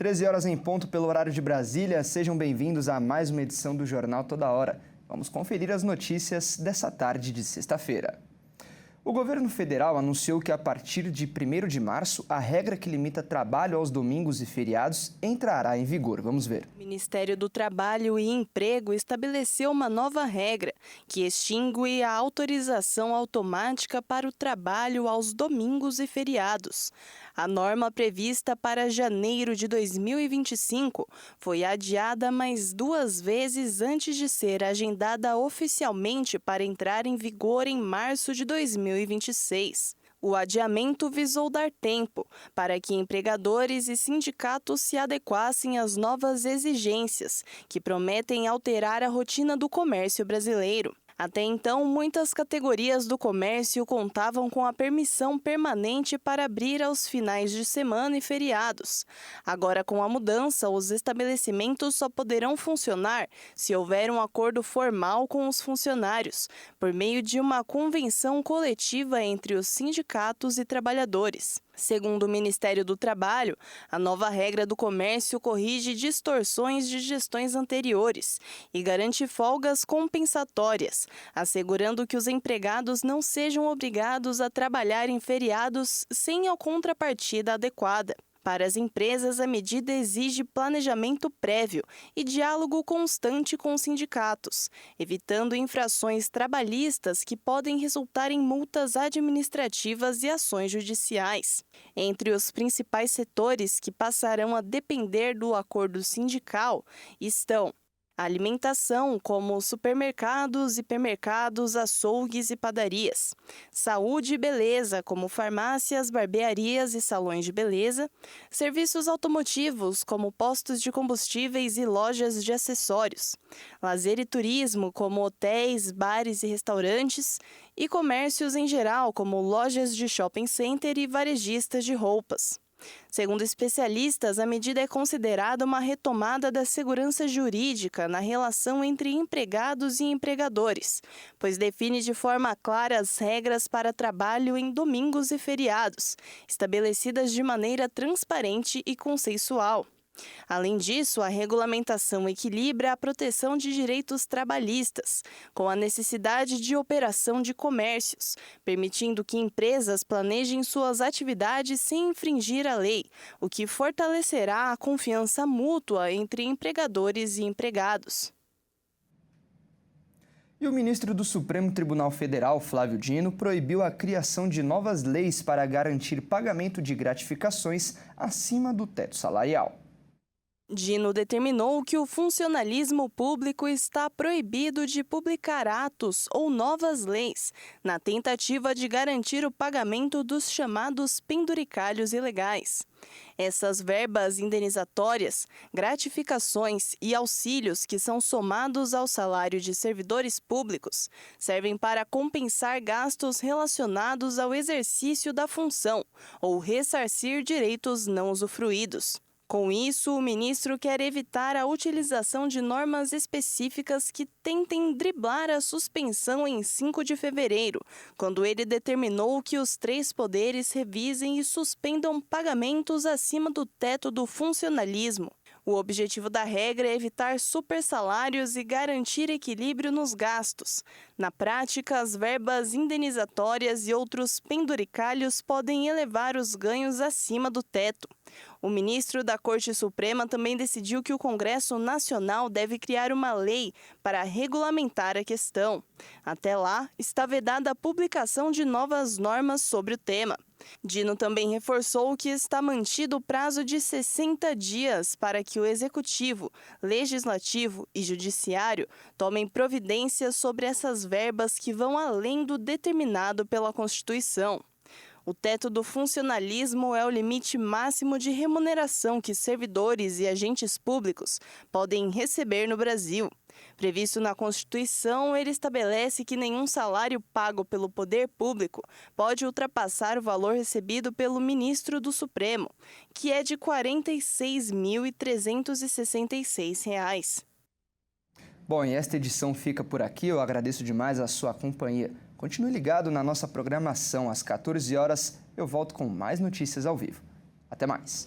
13 horas em ponto pelo horário de Brasília. Sejam bem-vindos a mais uma edição do Jornal Toda Hora. Vamos conferir as notícias dessa tarde de sexta-feira. O governo federal anunciou que a partir de 1º de março, a regra que limita trabalho aos domingos e feriados entrará em vigor. Vamos ver. O Ministério do Trabalho e Emprego estabeleceu uma nova regra que extingue a autorização automática para o trabalho aos domingos e feriados. A norma prevista para janeiro de 2025 foi adiada mais 2 vezes antes de ser agendada oficialmente para entrar em vigor em março de 2026. O adiamento visou dar tempo para que empregadores e sindicatos se adequassem às novas exigências, que prometem alterar a rotina do comércio brasileiro. Até então, muitas categorias do comércio contavam com a permissão permanente para abrir aos finais de semana e feriados. Agora, com a mudança, os estabelecimentos só poderão funcionar se houver um acordo formal com os funcionários, por meio de uma convenção coletiva entre os sindicatos e trabalhadores. Segundo o Ministério do Trabalho, a nova regra do comércio corrige distorções de gestões anteriores e garante folgas compensatórias, assegurando que os empregados não sejam obrigados a trabalhar em feriados sem a contrapartida adequada. Para as empresas, a medida exige planejamento prévio e diálogo constante com os sindicatos, evitando infrações trabalhistas que podem resultar em multas administrativas e ações judiciais. Entre os principais setores que passarão a depender do acordo sindical estão a alimentação, como supermercados, hipermercados, açougues e padarias. Saúde e beleza, como farmácias, barbearias e salões de beleza. Serviços automotivos, como postos de combustíveis e lojas de acessórios. Lazer e turismo, como hotéis, bares e restaurantes. E comércios em geral, como lojas de shopping center e varejistas de roupas. Segundo especialistas, a medida é considerada uma retomada da segurança jurídica na relação entre empregados e empregadores, pois define de forma clara as regras para trabalho em domingos e feriados, estabelecidas de maneira transparente e consensual. Além disso, a regulamentação equilibra a proteção de direitos trabalhistas, com a necessidade de operação de comércios, permitindo que empresas planejem suas atividades sem infringir a lei, o que fortalecerá a confiança mútua entre empregadores e empregados. E o ministro do Supremo Tribunal Federal, Flávio Dino, proibiu a criação de novas leis para garantir pagamento de gratificações acima do teto salarial. Dino determinou que o funcionalismo público está proibido de publicar atos ou novas leis na tentativa de garantir o pagamento dos chamados penduricalhos ilegais. Essas verbas indenizatórias, gratificações e auxílios que são somados ao salário de servidores públicos servem para compensar gastos relacionados ao exercício da função ou ressarcir direitos não usufruídos. Com isso, o ministro quer evitar a utilização de normas específicas que tentem driblar a suspensão em 5 de fevereiro, quando ele determinou que os 3 poderes revisem e suspendam pagamentos acima do teto do funcionalismo. O objetivo da regra é evitar supersalários e garantir equilíbrio nos gastos. Na prática, as verbas indenizatórias e outros penduricalhos podem elevar os ganhos acima do teto. O ministro da Corte Suprema também decidiu que o Congresso Nacional deve criar uma lei para regulamentar a questão. Até lá, está vedada a publicação de novas normas sobre o tema. Dino também reforçou que está mantido o prazo de 60 dias para que o Executivo, Legislativo e Judiciário tomem providências sobre essas verbas que vão além do determinado pela Constituição. O teto do funcionalismo é o limite máximo de remuneração que servidores e agentes públicos podem receber no Brasil. Previsto na Constituição, ele estabelece que nenhum salário pago pelo poder público pode ultrapassar o valor recebido pelo ministro do Supremo, que é de R$ 46.366. Bom, e esta edição fica por aqui. Eu agradeço demais a sua companhia. Continue ligado na nossa programação. Às 14 horas, eu volto com mais notícias ao vivo. Até mais!